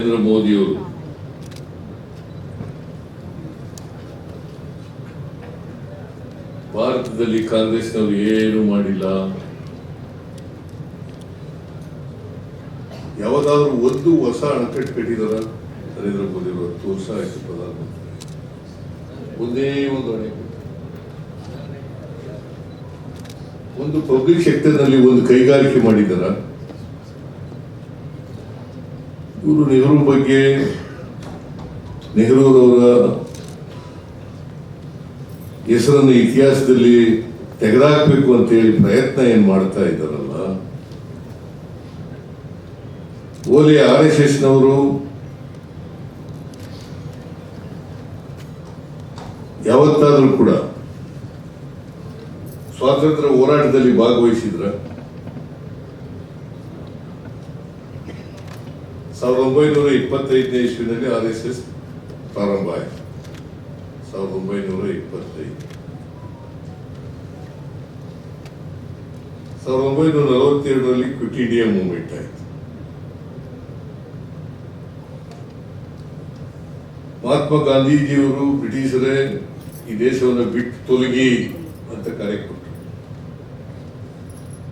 ನರೇಂದ್ರ ಮೋದಿಯವರು ಭಾರತದಲ್ಲಿ ಕಾಂಗ್ರೆಸ್ನವರು ಏನು ಮಾಡಿಲ್ಲ, ಯಾವ್ದಾದ್ರು ಒಂದು ಹೊಸ ಅಣೆಕಟ್ಟು ಕಟ್ಟಿದಾರ? ನರೇಂದ್ರ ಮೋದಿ ಅವರು 10 ವರ್ಷ ಆಯ್ತು ಪ್ರಧಾನಮಂತ್ರಿ, ಒಂದೇ ಒಂದು ಅಣೆಕಟ್ಟು, ಒಂದು ಪಬ್ಲಿಕ್ ಸೆಕ್ಟರ್ ನಲ್ಲಿ ಒಂದು ಕೈಗಾರಿಕೆ ಮಾಡಿದಾರ? ಇವರು ನೆಹರೂರವರ ಹೆಸರನ್ನು ಇತಿಹಾಸದಲ್ಲಿ ತೆಗೆದಾಕಬೇಕು ಅಂತ ಹೇಳಿ ಪ್ರಯತ್ನ ಏನ್ ಮಾಡ್ತಾ ಇದ್ದಾರಲ್ಲ, ಓಲಿ RSS ನವರು ಯಾವತ್ತಾದ್ರೂ ಕೂಡ ಸ್ವಾತಂತ್ರ್ಯ ಹೋರಾಟದಲ್ಲಿ ಭಾಗವಹಿಸಿದ್ರ? 1925ನೇ ಇಸ್ವಿನಲ್ಲಿ RSS ಪ್ರಾರಂಭ ಆಯಿತು. 1925 1942ರಲ್ಲಿ ಕ್ವಿಟ್ ಇಂಡಿಯಾ ಮೂವ್ಮೆಂಟ್ ಆಯಿತು. ಮಹಾತ್ಮ ಗಾಂಧೀಜಿಯವರು ಬ್ರಿಟಿಷರೇ ಈ ದೇಶವನ್ನು ಬಿಟ್ಟು ತೊಲಗಿ ಅಂತ ಕರೆ ಕೊಟ್ಟರು.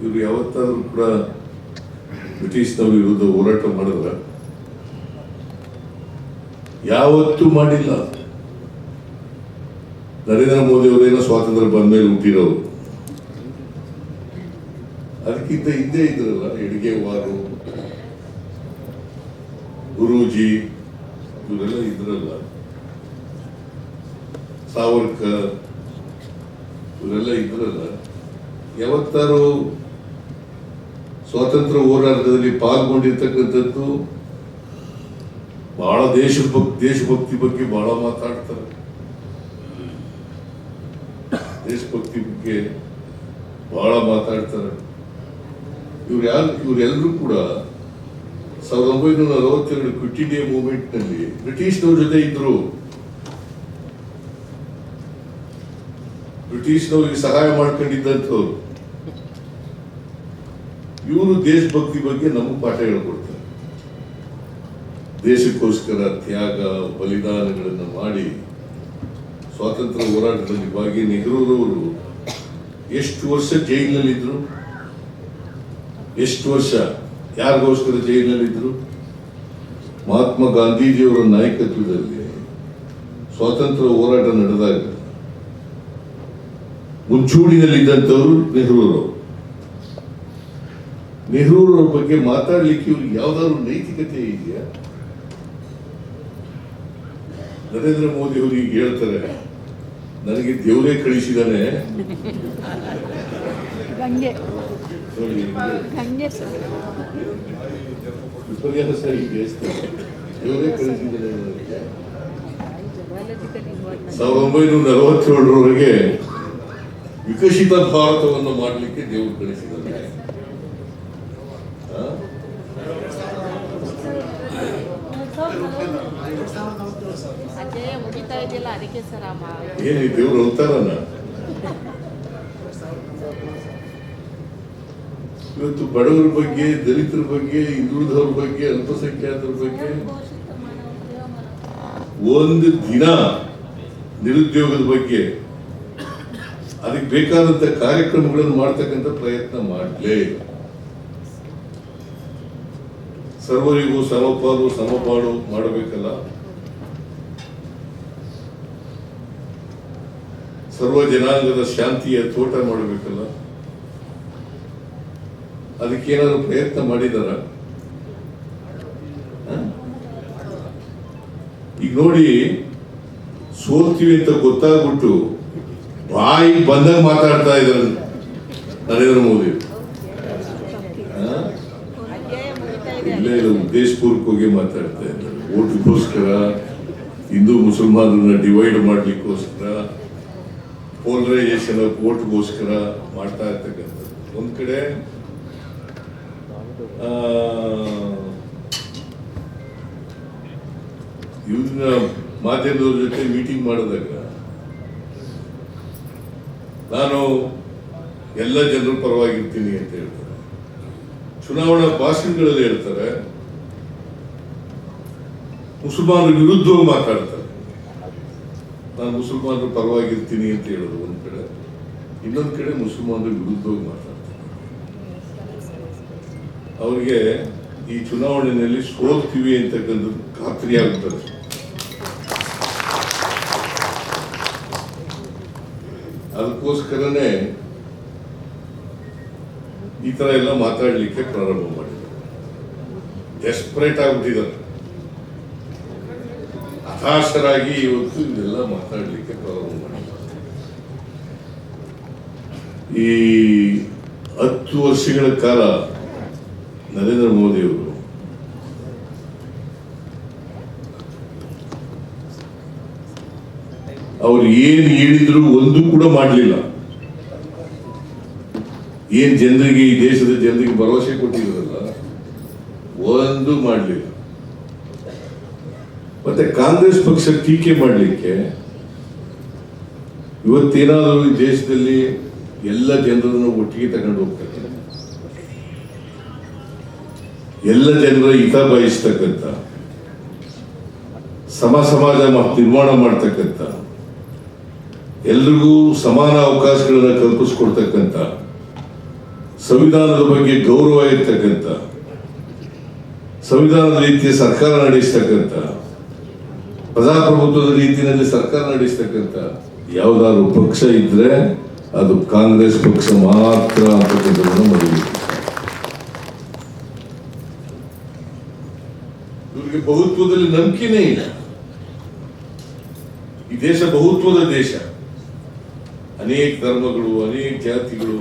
ಇವರು ಯಾವತ್ತಾದ್ರೂ ಕೂಡ ಬ್ರಿಟಿಷ್ನವ್ರ ವಿರುದ್ಧ ಹೋರಾಟ ಮಾಡಿದ್ರ? ಯಾವತ್ತೂ ಮಾಡಿಲ್ಲ. ನರೇಂದ್ರ ಮೋದಿ ಅವರೇನೋ ಸ್ವಾತಂತ್ರ್ಯ ಬಂದ ಮೇಲೆ ಹುಟ್ಟಿರೋರು, ಅದಕ್ಕಿಂತ ಹಿಂದೆ ಇದ್ರಲ್ಲ ಹೆಡ್ಗೇವಾರು, ಗುರೂಜಿ, ಇವರೆಲ್ಲ ಇದ್ರಲ್ಲ, ಸಾವರ್ಕರ್, ಇವರೆಲ್ಲ ಇದ್ರಲ್ಲ. ಯಾವತ್ತಾರು ಸ್ವಾತಂತ್ರ್ಯ ಹೋರಾಟದಲ್ಲಿ ಪಾಲ್ಗೊಂಡಿರ್ತಕ್ಕಂಥದ್ದು ಬಹಳ ದೇಶಭಕ್ತಿ ಬಗ್ಗೆ ಬಹಳ ಮಾತಾಡ್ತಾರೆ. ದೇಶಭಕ್ತಿ ಬಗ್ಗೆ ಬಹಳ ಮಾತಾಡ್ತಾರೆ. ಇವರೆಲ್ಲರೂ ಕೂಡ 1942 ಕ್ವಿಟ್ ಇಂಡಿಯಾ ಮೂವ್ಮೆಂಟ್ ನಲ್ಲಿ ಬ್ರಿಟಿಷ್ನವ್ರ ಜೊತೆ ಇದ್ರು. ಬ್ರಿಟಿಷ್ನವ್ರಿಗೆ ಸಹಾಯ ಮಾಡ್ಕೊಂಡಿದ್ದಂಥವ್ರು. ಇವರು ದೇಶಭಕ್ತಿ ಬಗ್ಗೆ ನಮಗೆ ಪಾಠ ಹೇಳ್ಕೊಡ್ತಾರೆ. ದೇಶಕ್ಕೋಸ್ಕರ ತ್ಯಾಗ ಬಲಿದಾನಗಳನ್ನು ಮಾಡಿ ಸ್ವಾತಂತ್ರ್ಯ ಹೋರಾಟದಲ್ಲಿ ಭಾಗಿ ನೆಹರೂರವರು ಎಷ್ಟು ವರ್ಷ ಜೈಲಿನಲ್ಲಿದ್ರು? ಎಷ್ಟು ವರ್ಷ ಯಾರಿಗೋಸ್ಕರ ಜೈಲಿನಲ್ಲಿದ್ರು? ಮಹಾತ್ಮ ಗಾಂಧೀಜಿಯವರ ನಾಯಕತ್ವದಲ್ಲಿ ಸ್ವಾತಂತ್ರ್ಯ ಹೋರಾಟ ನಡೆದಾಗ ಮುಂಚೂಣಿನಲ್ಲಿದ್ದಂಥವ್ರು ನೆಹರೂರವರು. ನೆಹರೂರವ್ರ ಬಗ್ಗೆ ಮಾತಾಡ್ಲಿಕ್ಕೆ ಇವ್ರಿಗೆ ಯಾವ್ದಾದ್ರು ನೈತಿಕತೆ ಇದೆಯಾ? ನರೇಂದ್ರ ಮೋದಿ ಅವರು ಈಗ ಹೇಳ್ತಾರೆ, ನನಗೆ ದೇವರೇ ಕಳಿಸಿದಾನೆ. ವಿಪರ್ಯಾಸ ದೇವರೇ ಕಳಿಸಿದಾನೆ. 1947ರವರೆಗೆ ವಿಕಸಿತ ಭಾರತವನ್ನು ಮಾಡಲಿಕ್ಕೆ ದೇವರು ಕಳಿಸಿದ್ದಾರೆ. ಏನು ದೇವರು ಅವತಾರನ? ಇವತ್ತು ಬಡವರ ಬಗ್ಗೆ, ದಲಿತರ ಬಗ್ಗೆ, ಹಿಂದುಳಿದವ್ರ ಬಗ್ಗೆ, ಅಲ್ಪಸಂಖ್ಯಾತರ ಬಗ್ಗೆ ಒಂದು ದಿನ, ನಿರುದ್ಯೋಗದ ಬಗ್ಗೆ ಅದಕ್ಕೆ ಬೇಕಾದಂತ ಕಾರ್ಯಕ್ರಮಗಳನ್ನು ಮಾಡ್ತಕ್ಕಂಥ ಪ್ರಯತ್ನ ಮಾಡಲೇ. ಸರ್ವರಿಗೂ ಸಮಪಾಲು ಸಮಪಾಡು ಮಾಡಬೇಕಲ್ಲ. ಸರ್ವ ಜನಾಂಗದ ಶಾಂತಿಯ ತೋಟ ಮಾಡಬೇಕಲ್ಲ. ಅದಕ್ಕೇನಾದ್ರು ಪ್ರಯತ್ನ ಮಾಡಿದಾರ? ಈಗ ನೋಡಿ, ಸೋಲ್ತೀವಿ ಅಂತ ಗೊತ್ತಾಗ್ಬಿಟ್ಟು ಬಾಯಿ ಬಂದಾಗ ಮಾತಾಡ್ತಾ ಇದ್ದಾರೆ ನರೇಂದ್ರ ಮೋದಿ. ಇಲ್ಲೇ ಉದ್ದೇಶಪೂರ್ವಕವಾಗಿ ಮಾತಾಡ್ತಾ ಇದ್ದಾರೆ. ಓಟ್ಗೋಸ್ಕರ, ಹಿಂದೂ ಮುಸಲ್ಮಾನರನ್ನ ಡಿವೈಡ್ ಮಾಡ್ಲಿಕ್ಕೋಸ್ಕರ, ಪೋಲರೈಸೇಷನ್ ಆಫ್ ಓಟ್ಗೋಸ್ಕರ ಮಾಡ್ತಾ ಇರ್ತಕ್ಕಂಥದ್ದು. ಒಂದ್ ಕಡೆ ಇವ್ರನ್ನ ಮಾಧ್ಯಮದವ್ರ ಜೊತೆ ಮೀಟಿಂಗ್ ಮಾಡಿದಾಗ ನಾನು ಎಲ್ಲ ಜನರ ಪರವಾಗಿರ್ತೀನಿ ಅಂತ ಹೇಳ್ತಾರೆ. ಚುನಾವಣಾ ಭಾಷಣಗಳಲ್ಲಿ ಹೇಳ್ತಾರೆ, ಮುಸಲ್ಮಾನರ ವಿರುದ್ಧವಾಗಿ ಮಾತಾಡ್ತಾರೆ. ನಾನು ಮುಸಲ್ಮಾನರ ಪರವಾಗಿರ್ತೀನಿ ಅಂತ ಹೇಳೋದು ಒಂದ್ ಕಡೆ, ಇನ್ನೊಂದು ಕಡೆ ಮುಸಲ್ಮಾನರ ವಿರುದ್ಧವಾಗಿ ಮಾತಾಡ್ತಾರೆ. ಅವರಿಗೆ ಈ ಚುನಾವಣೆಯಲ್ಲಿ ಸೋಲ್ತೀವಿ ಅಂತಕ್ಕಂಥದ್ದು ಖಾತ್ರಿಯಾಗುತ್ತದೆ. ಅದಕ್ಕೋಸ್ಕರನೇ ಈ ತರ ಎಲ್ಲ ಮಾತಾಡಲಿಕ್ಕೆ ಪ್ರಾರಂಭ ಮಾಡಿದ್ದಾರೆ. ಡೆಸ್ಪರೇಟ್ ಆಗ್ಬಿಟ್ಟಿದ್ದಾರೆ, ಹತಾಶರಾಗಿ ಇವತ್ತು ಇದೆಲ್ಲ ಮಾತಾಡಲಿಕ್ಕೆ ಪ್ರಾರಂಭ ಮಾಡಿದ್ದಾರೆ. ಈ 10 ವರ್ಷಗಳ ಕಾಲ ನರೇಂದ್ರ ಮೋದಿ ಅವರು ಏನ್ ಹೇಳಿದ್ರು ಒಂದು ಕೂಡ ಮಾಡಲಿಲ್ಲ. ಏನ್ ಜನರಿಗೆ, ಈ ದೇಶದ ಜನರಿಗೆ ಭರವಸೆ ಕೊಟ್ಟಿದ್ರಲ್ಲ, ಒಂದು ಮಾಡಲಿಲ್ಲ. ಮತ್ತೆ ಕಾಂಗ್ರೆಸ್ ಪಕ್ಷ ಟೀಕೆ ಮಾಡಲಿಕ್ಕೆ ಇವತ್ತೇನಾದರೂ ಈ ದೇಶದಲ್ಲಿ ಎಲ್ಲ ಜನರನ್ನು ಒಟ್ಟಿಗೆ ತಗೊಂಡು ಹೋಗ್ತಾರೆ, ಎಲ್ಲ ಜನರ ಹಿತ ಬಯಸ್ತಕ್ಕಂಥ, ಸಮಾಜ ನಿರ್ಮಾಣ ಮಾಡ್ತಕ್ಕಂಥ, ಎಲ್ರಿಗೂ ಸಮಾನ ಅವಕಾಶಗಳನ್ನ ಕಲ್ಪಿಸ್ಕೊಡ್ತಕ್ಕಂಥ, ಸಂವಿಧಾನದ ಬಗ್ಗೆ ಗೌರವ ಇರ್ತಕ್ಕಂಥ, ಸಂವಿಧಾನದ ರೀತಿಯ ಸರ್ಕಾರ ನಡೆಸ್ತಕ್ಕಂಥ, ಪ್ರಜಾಪ್ರಭುತ್ವದ ರೀತಿಯಲ್ಲಿ ಸರ್ಕಾರ ನಡೆಸ್ತಕ್ಕಂಥ ಯಾವುದಾದ್ರು ಪಕ್ಷ ಇದ್ರೆ ಅದು ಕಾಂಗ್ರೆಸ್ ಪಕ್ಷ ಮಾತ್ರ ಅಂತಕ್ಕಂಥದ್ದನ್ನು ಮರೆಯಬೇಕು. ಇವರಿಗೆ ಬಹುತ್ವದಲ್ಲಿ ನಂಬಿಕೆನೇ ಇಲ್ಲ. ಈ ದೇಶ ಬಹುತ್ವದ ದೇಶ, ಅನೇಕ ಧರ್ಮಗಳು, ಅನೇಕ ಜಾತಿಗಳು,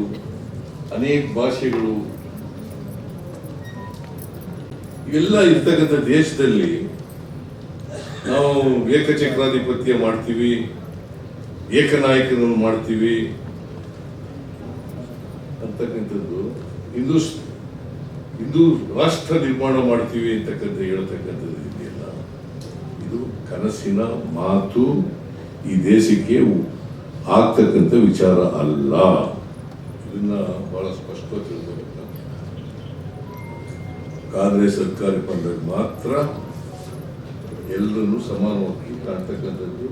ಅನೇಕ ಭಾಷೆಗಳು ಇವೆಲ್ಲ ಇರ್ತಕ್ಕಂಥ ದೇಶದಲ್ಲಿ ನಾವು ಏಕಚಕ್ರಾಧಿಪತ್ಯ ಮಾಡ್ತೀವಿ, ಏಕನಾಯಕನನ್ನು ಮಾಡ್ತೀವಿ ಅಂತಕ್ಕಂಥದ್ದು, ಹಿಂದೂ ರಾಷ್ಟ್ರ ನಿರ್ಮಾಣ ಮಾಡ್ತೀವಿ ಅಂತಕ್ಕಂಥ ಹೇಳ್ತಕ್ಕಂಥದ್ದು ಇದೆಯಲ್ಲ, ಇದು ಕನಸಿನ ಮಾತು, ಈ ದೇಶಕ್ಕೆ ಆಗ್ತಕ್ಕಂಥ ವಿಚಾರ ಅಲ್ಲ. ಇದನ್ನ ಬಹಳ ಸ್ಪಷ್ಟವಾಗಿ ತಿಳ್ಕೊಬೇಕು. ಕಾಂಗ್ರೆಸ್ ಸರ್ಕಾರಕ್ಕೆ ಬಂದಾಗ ಮಾತ್ರ ಎಲ್ಲರನ್ನು ಸಮಾನವಾಗಿ ಕಾಣ್ತಕ್ಕಂಥದ್ದು.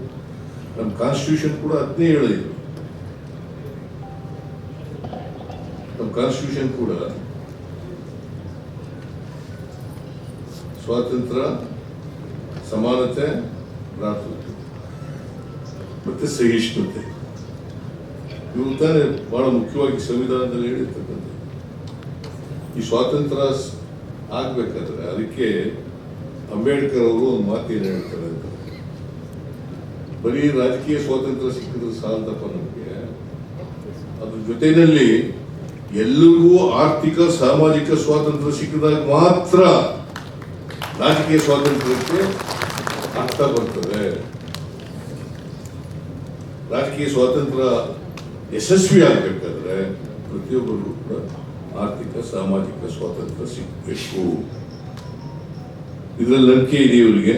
ನಮ್ಮ ಕಾನ್ಸ್ಟಿಟ್ಯೂಷನ್ ಕೂಡ ಅದನ್ನೇ ಹೇಳಿದ್ರು. ನಮ್ಮ ಕಾನ್ಸ್ಟಿಟ್ಯೂಷನ್ ಕೂಡ ಸ್ವಾತಂತ್ರ್ಯ, ಸಮಾನತೆ, ಭ್ರಾತೃತ್ವ ಮತ್ತೆ ಸಹಿಷ್ಣುತೆ, ಇವು ತಾನೇ ಬಹಳ ಮುಖ್ಯವಾಗಿ ಸಂವಿಧಾನದಲ್ಲಿ ಹೇಳಿರ್ತಕ್ಕಂಥ. ಈ ಸ್ವಾತಂತ್ರ್ಯ ಆಗ್ಬೇಕಾದ್ರೆ ಅದಕ್ಕೆ ಅಂಬೇಡ್ಕರ್ ಅವರು ಒಂದು ಮಾತೇನು ಹೇಳ್ತಾರೆ ಅಂತ, ಬರೀ ರಾಜಕೀಯ ಸ್ವಾತಂತ್ರ್ಯ ಸಿಕ್ಕಿದ್ರೆ ಸಾಲದಪ್ಪ ನಮಗೆ, ಅದ್ರ ಜೊತೆಯಲ್ಲಿ ಎಲ್ಲರಿಗೂ ಆರ್ಥಿಕ ಸಾಮಾಜಿಕ ಸ್ವಾತಂತ್ರ್ಯ ಸಿಕ್ಕಿದಾಗ ಮಾತ್ರ ರಾಜಕೀಯ ಸ್ವಾತಂತ್ರ್ಯಕ್ಕೆ ಅರ್ಥ ಬರ್ತದೆ. ರಾಜಕೀಯ ಸ್ವಾತಂತ್ರ್ಯ ಯಶಸ್ವಿ ಆಗಬೇಕಾದ್ರೆ ಪ್ರತಿಯೊಬ್ಬರಿಗೂ ಕೂಡ ಆರ್ಥಿಕ ಸಾಮಾಜಿಕ ಸ್ವಾತಂತ್ರ್ಯ ಸಿಗಬೇಕು. ಇದರಲ್ಲಿ ನಂಬಿಕೆ ಇದೆ ಇವರಿಗೆ.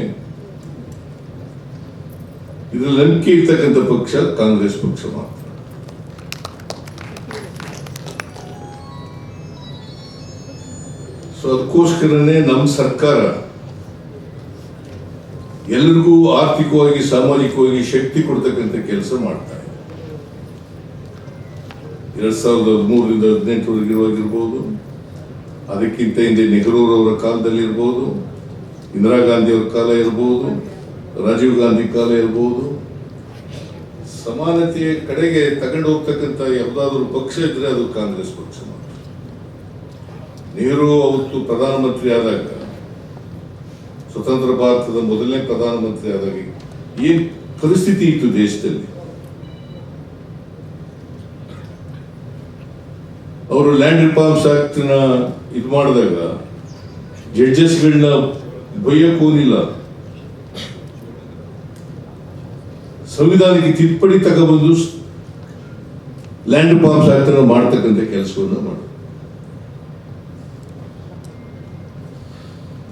ಇದರಲ್ಲಿ ನಂಬಿಕೆ ಇರ್ತಕ್ಕಂಥ ಪಕ್ಷ ಕಾಂಗ್ರೆಸ್ ಪಕ್ಷ ಮಾತ್ರ. ಸೊ ಅದಕ್ಕೋಸ್ಕರನೇ ನಮ್ಮ ಸರ್ಕಾರ ಎಲ್ಲರಿಗೂ ಆರ್ಥಿಕವಾಗಿ ಸಾಮಾಜಿಕವಾಗಿ ಶಕ್ತಿ ಕೊಡ್ತಕ್ಕಂಥ ಕೆಲಸ ಮಾಡ್ತಾ ಇದೆ. 2013ರಿಂದ 2018 ಅದಕ್ಕಿಂತ ಹಿಂದೆ ನೆಹರೂರವರ ಕಾಲದಲ್ಲಿ ಇರ್ಬೋದು, ಇಂದಿರಾ ಗಾಂಧಿ ಅವರ ಕಾಲ ಇರ್ಬೋದು, ರಾಜೀವ್ ಗಾಂಧಿ ಕಾಲ ಇರ್ಬೋದು, ಸಮಾನತೆಯ ಕಡೆಗೆ ತಗೊಂಡು ಹೋಗ್ತಕ್ಕಂಥ ಯಾವುದಾದ್ರೂ ಪಕ್ಷ ಇದ್ರೆ ಅದು ಕಾಂಗ್ರೆಸ್ ಪಕ್ಷ ಮಾತ್ರ. ನೆಹರು ಅವತ್ತು ಪ್ರಧಾನಮಂತ್ರಿ ಆದಾಗ, ಸ್ವತಂತ್ರ ಭಾರತದ ಮೊದಲನೇ ಪ್ರಧಾನಮಂತ್ರಿ ಆದಾಗ ಏನ್ ಪರಿಸ್ಥಿತಿ ಇತ್ತು ದೇಶದಲ್ಲಿ, ಅವರು ಲ್ಯಾಂಡ್ ರಿಫಾರ್ಮ್ಸ್ ಆಕ್ಟ್ ನ ಇದು ಮಾಡಿದಾಗ ಜಡ್ಜಸ್ಗಳನ್ನ ಬೈಯಕ್ಕೂನಿಲ್ಲ, ಸಂವಿಧಾನಕ್ಕೆ ತಿದ್ದುಪಡಿ ತಗೊಬಂದು ಲ್ಯಾಂಡ್ ರಿಫಾರ್ಮ್ಸ್ ಆಕ್ಟ್ ನ ಮಾಡ್ತಕ್ಕಂಥ ಕೆಲಸವನ್ನು ಮಾಡಿ,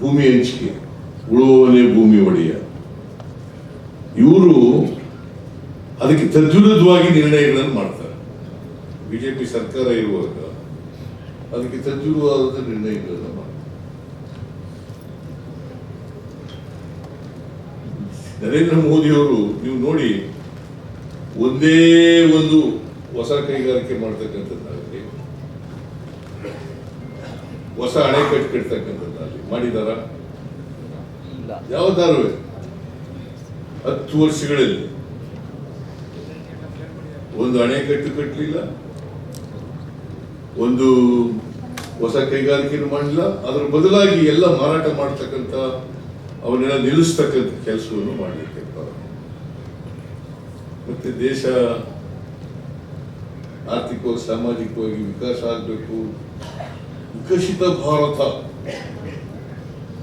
ಭೂಮಿ ಹಂಚಿಕೆ, ಉಳುವವನೇ ಭೂಮಿ ಒಡೆಯ, ಇವರು ಅದಕ್ಕೆ ತದ್ವಿರುದ್ಧವಾಗಿ ನಿರ್ಣಯಗಳನ್ನು ಮಾಡ್ತಾರೆ. ಬಿಜೆಪಿ ಸರ್ಕಾರ ಇರುವಾಗ ಅದಕ್ಕೆ ತದ್ವಿರುದ್ಧವಾದ ನಿರ್ಣಯಗಳನ್ನು ಮಾಡ್ತಾರೆ. ನರೇಂದ್ರ ಮೋದಿಯವರು ನೀವು ನೋಡಿ, ಒಂದೇ ಒಂದು ಹೊಸ ಕೈಗಾರಿಕೆ ಮಾಡ್ತಕ್ಕಂಥದ್ದಾಗಲಿ, ಹೊಸ ಅಣೆಕಟ್ಟು ಕಟ್ತಕ್ಕಂಥದ್ದಾಗಲಿ ಮಾಡಿದಾರ? ಯಾವ್ದಾರು 10 ವರ್ಷಗಳಲ್ಲಿ ಒಂದು ಅಣೆಕಟ್ಟು ಕಟ್ಟಲಿಲ್ಲ, ಒಂದು ಹೊಸ ಕೈಗಾರಿಕೆಯನ್ನು ಮಾಡಲಿಲ್ಲ. ಅದರ ಬದಲಾಗಿ ಎಲ್ಲ ಮಾರಾಟ ಮಾಡ್ತಕ್ಕಂಥ ಅವನ್ನೆಲ್ಲ ನಿಲ್ಲಿಸ್ತಕ್ಕಂಥ ಕೆಲಸವನ್ನು ಮಾಡಲಿಕ್ಕೆ ಮತ್ತೆ ದೇಶ ಆರ್ಥಿಕವಾಗಿ ಸಾಮಾಜಿಕವಾಗಿ ವಿಕಾಸ ಆಗಬೇಕು, ವಿಕಸಿತ ಭಾರತ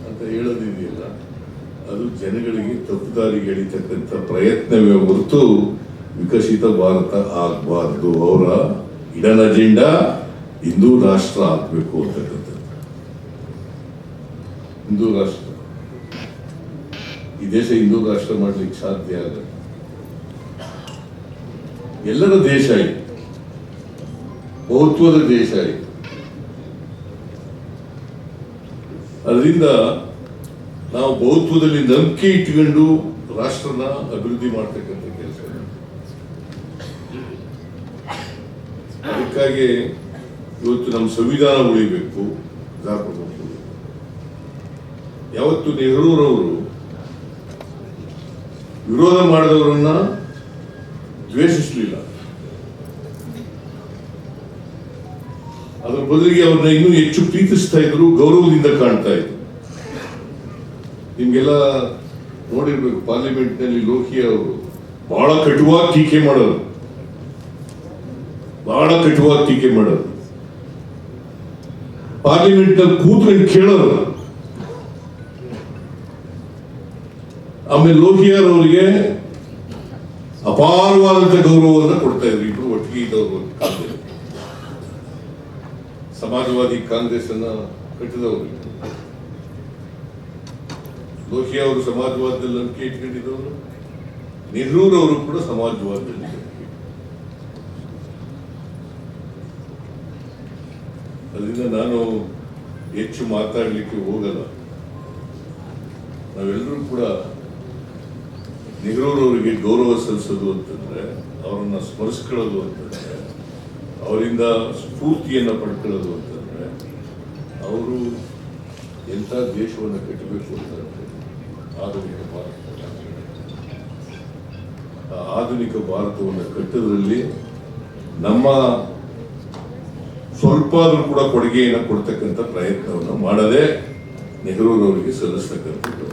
ಅಂತ ಹೇಳೋದಿದೆಯಲ್ಲ, ಅದು ಜನಗಳಿಗೆ ತಪ್ಪುದಾರಿಗೆ ಎಳಿತಕ್ಕಂಥ ಪ್ರಯತ್ನವೇ ಹೊರತು ವಿಕಸಿತ ಭಾರತ ಆಗಬಾರ್ದು. ಅವರ ಇಡನ್ ಅಜೆಂಡಾ ಹಿಂದೂ ರಾಷ್ಟ್ರ ಆಗಬೇಕು ಅಂತಕ್ಕಂಥದ್ದು. ಹಿಂದೂ ರಾಷ್ಟ್ರ, ಈ ದೇಶ ಹಿಂದೂ ರಾಷ್ಟ್ರ ಮಾಡ್ಲಿಕ್ಕೆ ಸಾಧ್ಯ ಆಗಲ್ಲ. ಎಲ್ಲರ ದೇಶ ಇದೆ, ಬಹುತ್ವದ ದೇಶ ಇದೆ. ಅದರಿಂದ ನಾವು ಬಹುತ್ವದಲ್ಲಿ ನಂಬಿಕೆ ಇಟ್ಕೊಂಡು ರಾಷ್ಟ್ರನ ಅಭಿವೃದ್ಧಿ ಮಾಡ್ತಕ್ಕಂಥ ಕೆಲಸ. ಅದಕ್ಕಾಗಿ ಇವತ್ತು ನಮ್ಮ ಸಂವಿಧಾನ ಉಳಿಬೇಕು, ಯಾವತ್ತು ನೆಹರೂರವರು ವಿರೋಧ ಮಾಡಿದವರನ್ನ ದ್ವೇಷಿಸಲಿಲ್ಲ, ಅದರ ಬದಲಿಗೆ ಅವ್ರನ್ನ ಇನ್ನೂ ಹೆಚ್ಚು ಪ್ರೀತಿಸ್ತಾ ಇದ್ರು, ಗೌರವದಿಂದ ಕಾಣ್ತಾ ಇದ್ರು. ನಿಮ್ಗೆಲ್ಲ ನೋಡಿರ್ಬೇಕು, ಪಾರ್ಲಿಮೆಂಟ್ ನಲ್ಲಿ ಲೋಹಿಯಾ ಅವರು ಬಹಳ ಕಟುವಾಗಿ ಟೀಕೆ ಮಾಡೋರು, ಪಾರ್ಲಿಮೆಂಟ್ ನಲ್ಲಿ ಕೂತ್ಕೊಂಡು ಕೇಳೋರು. ಆಮೇಲೆ ಲೋಹಿಯಾರ್ ಅವರಿಗೆ ಅಪಾರವಾದಂತ ಗೌರವವನ್ನು ಕೊಡ್ತಾ ಇದ್ರು. ಇಬ್ರು ಒಟ್ಟಿಗೆ ಇದ್ದವರು. ಸಮಾಜವಾದಿ ಕಾಂಗ್ರೆಸ್ ಅನ್ನ ಕಟ್ಟಿದವರು ಲೋಹಿಯಾ ಅವರು ಸಮಾಜವಾದದಲ್ಲಿ ನಂಬಿಕೆ ಇಟ್ಕೊಂಡಿದ್ದವರು, ನೆಹರೂರವರು ಕೂಡ ಸಮಾಜವಾದದಲ್ಲಿ. ಅದರಿಂದ ನಾನು ಹೆಚ್ಚು ಮಾತಾಡಲಿಕ್ಕೆ ಹೋಗಲ್ಲ. ನಾವೆಲ್ಲರೂ ಕೂಡ ನೆಹರೂರವರಿಗೆ ಗೌರವ ಸಲ್ಲಿಸೋದು ಅಂತಂದ್ರೆ, ಅವರನ್ನ ಸ್ಮರಿಸ್ಕೊಳ್ಳೋದು ಅಂತಂದ್ರೆ, ಅವರಿಂದ ಸ್ಫೂರ್ತಿಯನ್ನು ಪಡ್ಕೊಳ್ಳೋದು ಅಂತಂದ್ರೆ, ಅವರು ಎಂಥ ದೇಶವನ್ನು ಕಟ್ಟಬೇಕು ಅಂತಂದ್ರೆ ಆಧುನಿಕ ಭಾರತ. ಆ ಆಧುನಿಕ ಭಾರತವನ್ನು ಕಟ್ಟೋದ್ರಲ್ಲಿ ನಮ್ಮ ಸ್ವಲ್ಪ ಆದ್ರೂ ಕೂಡ ಕೊಡುಗೆಯನ್ನು ಕೊಡ್ತಕ್ಕಂಥ ಪ್ರಯತ್ನವನ್ನು ಮಾಡದೆ ನೆಹರೂರವರಿಗೆ ಸಲ್ಲಿಸ್ತಕ್ಕಂಥದ್ದು.